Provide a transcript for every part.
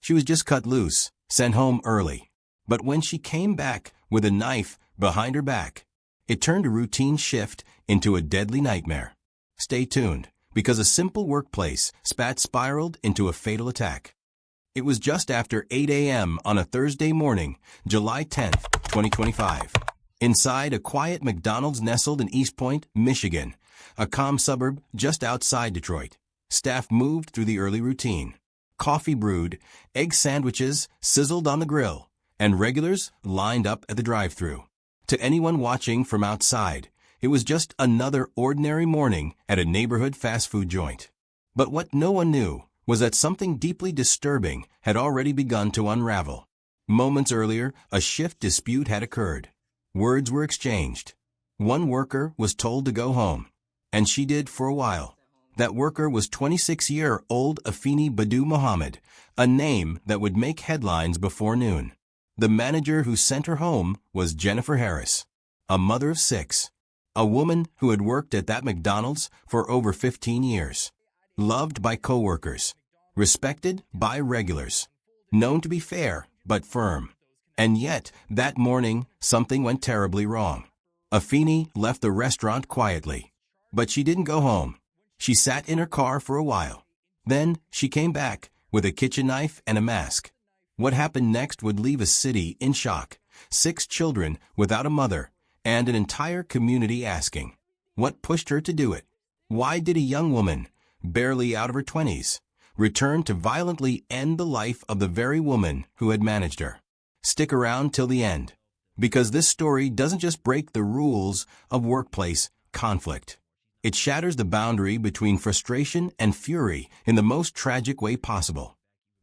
She was just cut loose, sent home early. But when she came back with a knife behind her back, it turned a routine shift into a deadly nightmare. Stay tuned, because a simple workplace spat spiraled into a fatal attack. It was just after 8 a.m. on a Thursday morning, July 10th, 2025. Inside a quiet McDonald's nestled in East Point, Michigan, a calm suburb just outside Detroit, staff moved through the early routine. Coffee brewed, egg sandwiches sizzled on the grill, and regulars lined up at the drive-thru. To anyone watching from outside, it was just another ordinary morning at a neighborhood fast food joint. But what no one knew was that something deeply disturbing had already begun to unravel. Moments earlier, a shift dispute had occurred. Words were exchanged. One worker was told to go home, and she did for a while. That worker was 26-year-old Afeni Badu Muhammad, a name that would make headlines before noon. The manager who sent her home was Jennifer Harris, a mother of 6, a woman who had worked at that McDonald's for over 15 years. Loved by coworkers, respected by regulars, known to be fair but firm. And yet, that morning, something went terribly wrong. Afeni left the restaurant quietly, but she didn't go home. She sat in her car for a while. Then, she came back with a kitchen knife and a mask. What happened next would leave a city in shock, 6 children without a mother, and an entire community asking, what pushed her to do it? Why did a young woman, barely out of her 20s, return to violently end the life of the very woman who had managed her? Stick around till the end, because this story doesn't just break the rules of workplace conflict. It shatters the boundary between frustration and fury in the most tragic way possible.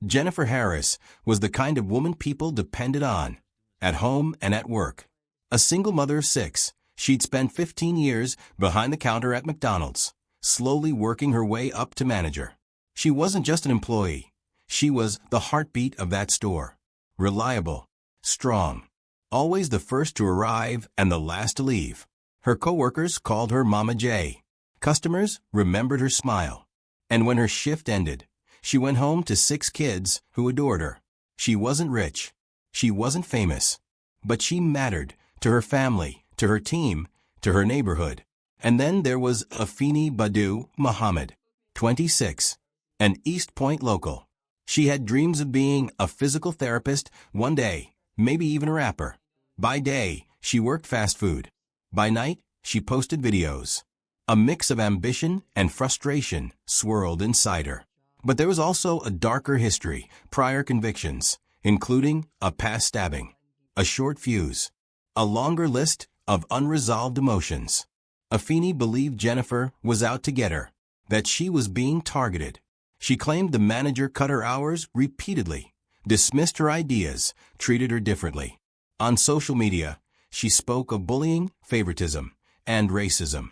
Jennifer Harris was the kind of woman people depended on, at home and at work. A single mother of 6, she'd spent 15 years behind the counter at McDonald's, slowly working her way up to manager. She wasn't just an employee. She was the heartbeat of that store. Reliable, strong, always the first to arrive and the last to leave. Her coworkers called her Mama J. Customers remembered her smile. And when her shift ended, she went home to 6 kids who adored her. She wasn't rich. She wasn't famous. But she mattered to her family, to her team, to her neighborhood. And then there was Afeni Badu Muhammad, 26, an East Point local. She had dreams of being a physical therapist one day, maybe even a rapper. By day, she worked fast food. By night, she posted videos. A mix of ambition and frustration swirled inside her. But there was also a darker history, prior convictions, including a past stabbing, a short fuse, a longer list of unresolved emotions. Afeni believed Jennifer was out to get her, that she was being targeted. She claimed the manager cut her hours repeatedly, dismissed her ideas, treated her differently. On social media, she spoke of bullying, favoritism, and racism.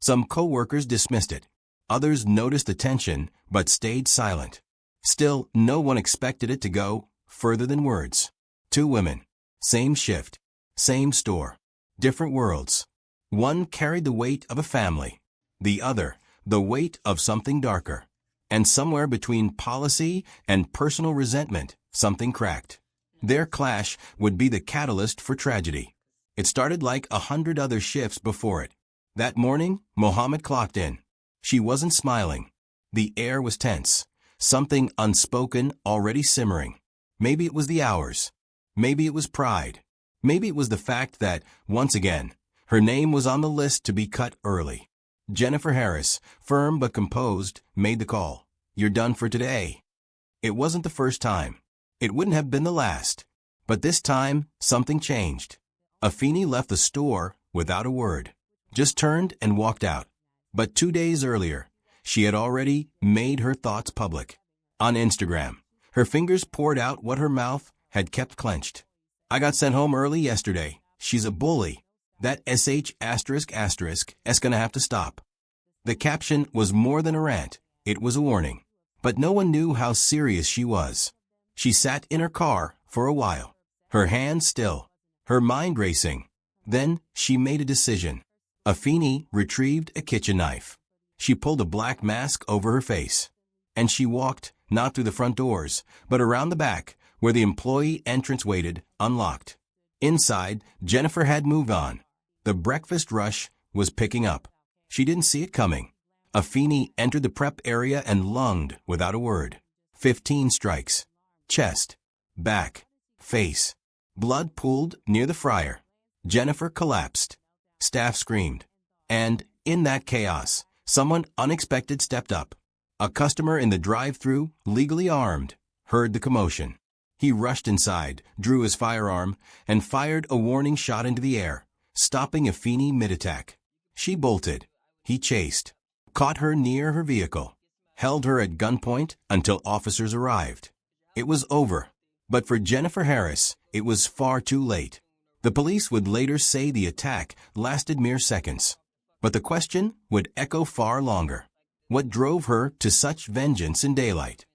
Some co-workers dismissed it. Others noticed the tension but stayed silent. Still, no one expected it to go further than words. 2 women, same shift, same store, different worlds. One carried the weight of a family, the other the weight of something darker. And somewhere between policy and personal resentment, something cracked. Their clash would be the catalyst for tragedy. It started like 100 other shifts before it. That morning, Mohammed clocked in. She wasn't smiling. The air was tense. Something unspoken already simmering. Maybe it was the hours. Maybe it was pride. Maybe it was the fact that, once again, her name was on the list to be cut early. Jennifer Harris, firm but composed, made the call. You're done for today. It wasn't the first time. It wouldn't have been the last. But this time, something changed. Afeni left the store without a word. Just turned and walked out. But 2 days earlier, she had already made her thoughts public. On Instagram, her fingers poured out what her mouth had kept clenched. I got sent home early yesterday. She's a bully. That sh******** is gonna have to stop. The caption was more than a rant. It was a warning. But no one knew how serious she was. She sat in her car for a while, her hands still, her mind racing. Then she made a decision. Afeni retrieved a kitchen knife. She pulled a black mask over her face. And she walked not through the front doors, but around the back, where the employee entrance waited, unlocked. Inside, Jennifer had moved on. The breakfast rush was picking up. She didn't see it coming. Afeni entered the prep area and lunged without a word. 15 strikes. Chest, back, face. Blood pooled near the fryer. Jennifer collapsed. Staff screamed. And, in that chaos, someone unexpected stepped up. A customer in the drive-thru, legally armed, heard the commotion. He rushed inside, drew his firearm, and fired a warning shot into the air, stopping Afeni mid-attack. She bolted. He chased, caught her near her vehicle, held her at gunpoint until officers arrived. It was over. But for Jennifer Harris, it was far too late. The police would later say the attack lasted mere seconds. But the question would echo far longer. What drove her to such vengeance in daylight?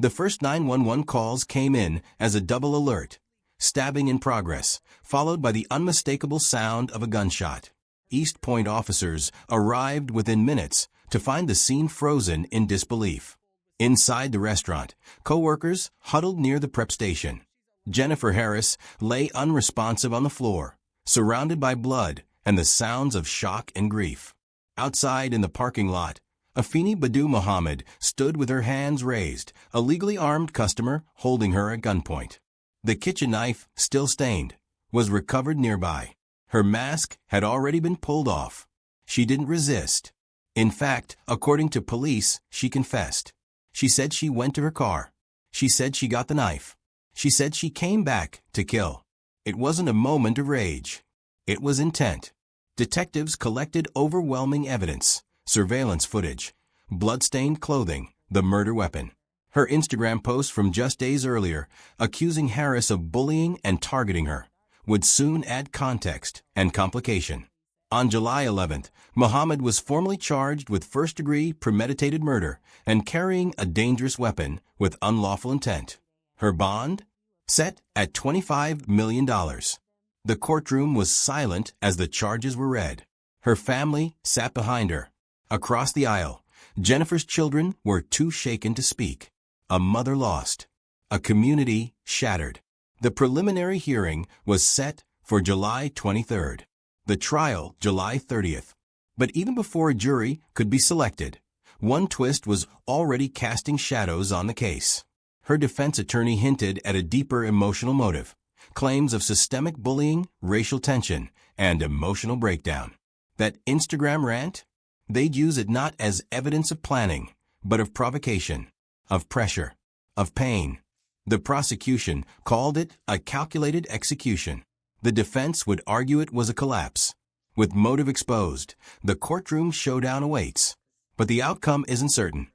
The first 911 calls came in as a double alert. Stabbing in progress, followed by the unmistakable sound of a gunshot. East Point officers arrived within minutes to find the scene frozen in disbelief. Inside the restaurant, co-workers huddled near the prep station. Jennifer Harris lay unresponsive on the floor, surrounded by blood and the sounds of shock and grief. Outside in the parking lot, Afeni Badu Muhammad stood with her hands raised, a legally armed customer holding her at gunpoint. The kitchen knife, still stained, was recovered nearby. Her mask had already been pulled off. She didn't resist. In fact, according to police, she confessed. She said she went to her car. She said she got the knife. She said she came back to kill. It wasn't a moment of rage. It was intent. Detectives collected overwhelming evidence, surveillance footage, blood-stained clothing, the murder weapon. Her Instagram post from just days earlier, accusing Harris of bullying and targeting her, would soon add context and complication. On July 11th, Muhammad was formally charged with first-degree premeditated murder and carrying a dangerous weapon with unlawful intent. Her bond? Set at $25 million. The courtroom was silent as the charges were read. Her family sat behind her. Across the aisle, Jennifer's children were too shaken to speak. A mother lost. A community shattered. The preliminary hearing was set for July 23rd. The trial, July 30th. But even before a jury could be selected, one twist was already casting shadows on the case. Her defense attorney hinted at a deeper emotional motive, claims of systemic bullying, racial tension, and emotional breakdown. That Instagram rant? They'd use it not as evidence of planning, but of provocation, of pressure, of pain. The prosecution called it a calculated execution. The defense would argue it was a collapse. With motive exposed, the courtroom showdown awaits. But the outcome isn't certain.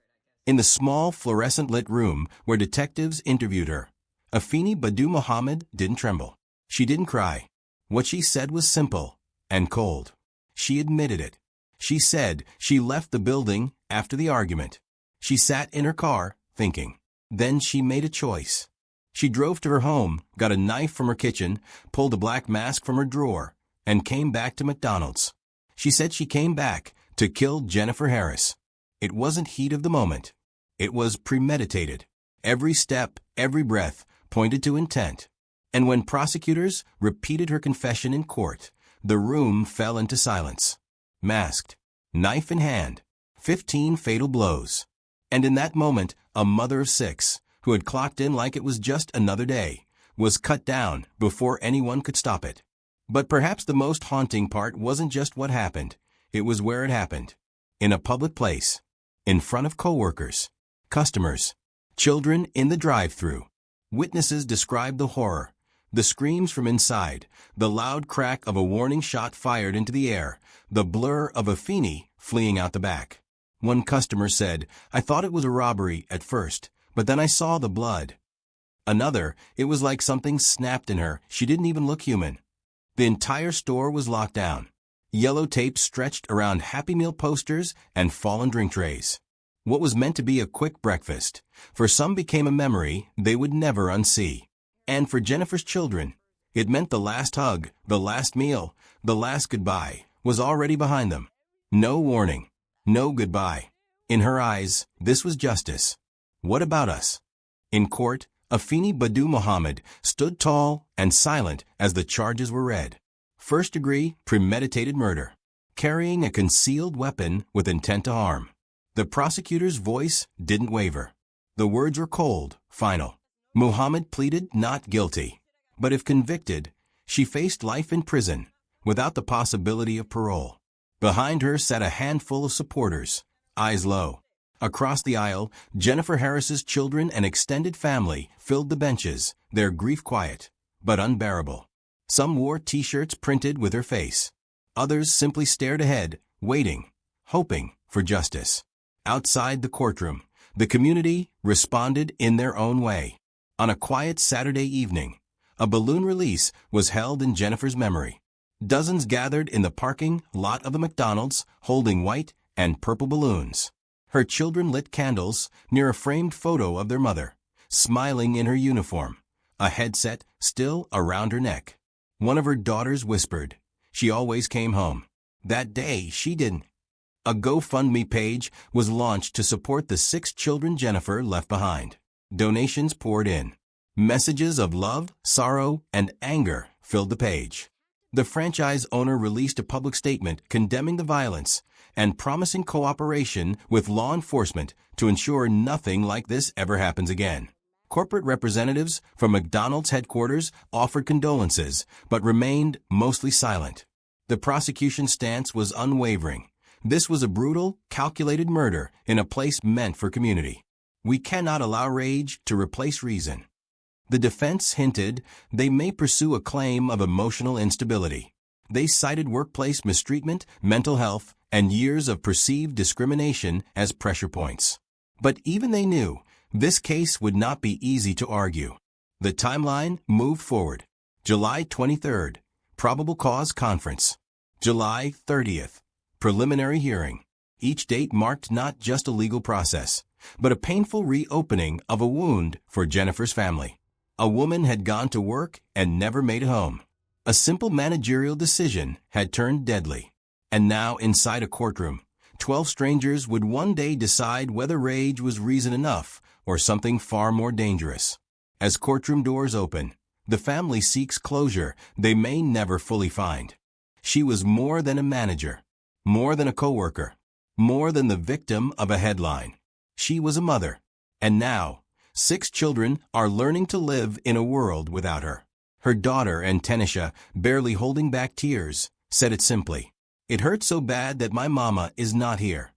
In the small fluorescent-lit room where detectives interviewed her, Afeni Badu Muhammad didn't tremble. She didn't cry. What she said was simple and cold. She admitted it. She said she left the building after the argument. She sat in her car, thinking. Then she made a choice. She drove to her home, got a knife from her kitchen, pulled a black mask from her drawer, and came back to McDonald's. She said she came back to kill Jennifer Harris. It wasn't heat of the moment. It was premeditated. Every step, every breath pointed to intent. And when prosecutors repeated her confession in court, the room fell into silence. Masked, knife in hand, 15 fatal blows. And in that moment, a mother of 6, who had clocked in like it was just another day, was cut down before anyone could stop it. But perhaps the most haunting part wasn't just what happened. It was where it happened. In a public place. In front of coworkers, customers, children in the drive-thru. Witnesses described the horror, the screams from inside, the loud crack of a warning shot fired into the air, the blur of Afeni fleeing out the back. One customer said, "I thought it was a robbery at first, but then I saw the blood." Another, "It was like something snapped in her. She didn't even look human." The entire store was locked down. Yellow tape stretched around Happy Meal posters and fallen drink trays. What was meant to be a quick breakfast, for some became a memory they would never unsee. And for Jennifer's children, it meant the last hug, the last meal, the last goodbye was already behind them. No warning, no goodbye. In her eyes, this was justice. What about us? In court, Afeni Badu Muhammad stood tall and silent as the charges were read. First-degree premeditated murder, carrying a concealed weapon with intent to harm. The prosecutor's voice didn't waver. The words were cold, final. Muhammad pleaded not guilty. But if convicted, she faced life in prison, without the possibility of parole. Behind her sat a handful of supporters, eyes low. Across the aisle, Jennifer Harris's children and extended family filled the benches, their grief quiet, but unbearable. Some wore T-shirts printed with her face. Others simply stared ahead, waiting, hoping for justice. Outside the courtroom, the community responded in their own way. On a quiet Saturday evening, a balloon release was held in Jennifer's memory. Dozens gathered in the parking lot of the McDonald's, holding white and purple balloons. Her children lit candles near a framed photo of their mother, smiling in her uniform, a headset still around her neck. One of her daughters whispered, "She always came home. That day, she didn't." A GoFundMe page was launched to support the 6 children Jennifer left behind. Donations poured in. Messages of love, sorrow, and anger filled the page. The franchise owner released a public statement condemning the violence and promising cooperation with law enforcement to ensure nothing like this ever happens again. Corporate representatives from McDonald's headquarters offered condolences, but remained mostly silent. The prosecution's stance was unwavering. This was a brutal, calculated murder in a place meant for community. We cannot allow rage to replace reason. The defense hinted they may pursue a claim of emotional instability. They cited workplace mistreatment, mental health, and years of perceived discrimination as pressure points. But even they knew this case would not be easy to argue. The timeline moved forward. July 23rd, probable cause conference. July 30th, preliminary hearing. Each date marked not just a legal process, but a painful reopening of a wound for Jennifer's family. A woman had gone to work and never made it home. A simple managerial decision had turned deadly. And now, inside a courtroom, 12 strangers would one day decide whether rage was reason enough or something far more dangerous. As courtroom doors open, the family seeks closure they may never fully find. She was more than a manager, more than a coworker, more than the victim of a headline. She was a mother. And now, 6 children are learning to live in a world without her. Her daughter, Antenisha, barely holding back tears, said it simply. "It hurts so bad that my mama is not here."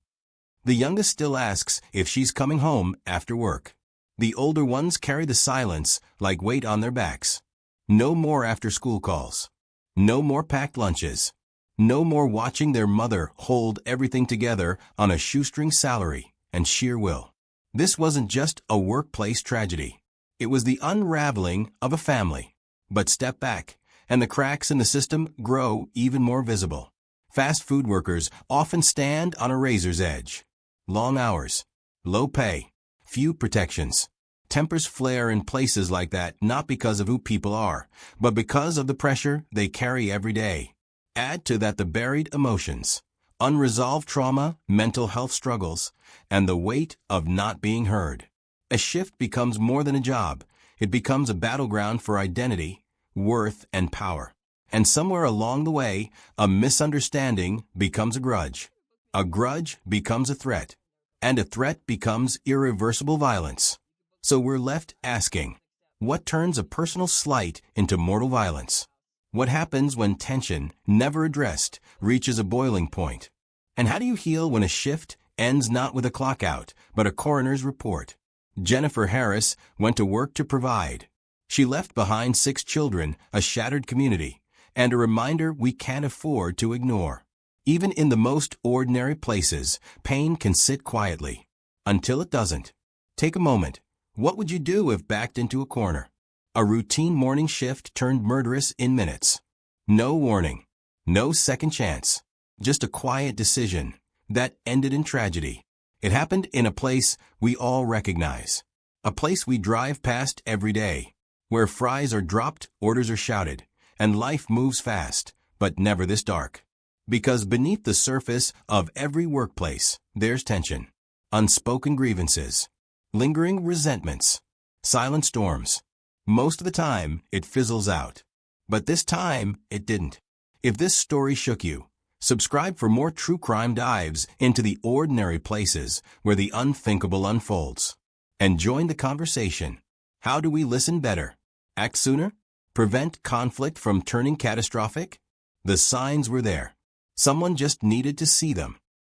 The youngest still asks if she's coming home after work. The older ones carry the silence like weight on their backs. No more after-school calls. No more packed lunches. No more watching their mother hold everything together on a shoestring salary and sheer will. This wasn't just a workplace tragedy. It was the unraveling of a family. But step back, and the cracks in the system grow even more visible. Fast food workers often stand on a razor's edge. Long hours, low pay, few protections. Tempers flare in places like that not because of who people are, but because of the pressure they carry every day. Add to that the buried emotions, unresolved trauma, mental health struggles, and the weight of not being heard. A shift becomes more than a job. It becomes a battleground for identity, worth, and power. And somewhere along the way, a misunderstanding becomes a grudge. A grudge becomes a threat. And a threat becomes irreversible violence. So we're left asking, what turns a personal slight into mortal violence? What happens when tension, never addressed, reaches a boiling point? And how do you heal when a shift ends not with a clock out, but a coroner's report? Jennifer Harris went to work to provide. She left behind 6 children, a shattered community, and a reminder we can't afford to ignore. Even in the most ordinary places, pain can sit quietly. Until it doesn't. Take a moment. What would you do if backed into a corner? A routine morning shift turned murderous in minutes. No warning. No second chance. Just a quiet decision that ended in tragedy. It happened in a place we all recognize. A place we drive past every day, where fries are dropped, orders are shouted, and life moves fast, but never this dark. Because beneath the surface of every workplace, there's tension, unspoken grievances, lingering resentments, silent storms. Most of the time, it fizzles out. But this time, it didn't. If this story shook you, subscribe for more true crime dives into the ordinary places where the unthinkable unfolds. And join the conversation. How do we listen better? Act sooner? Prevent conflict from turning catastrophic? The signs were there. Someone just needed to see them.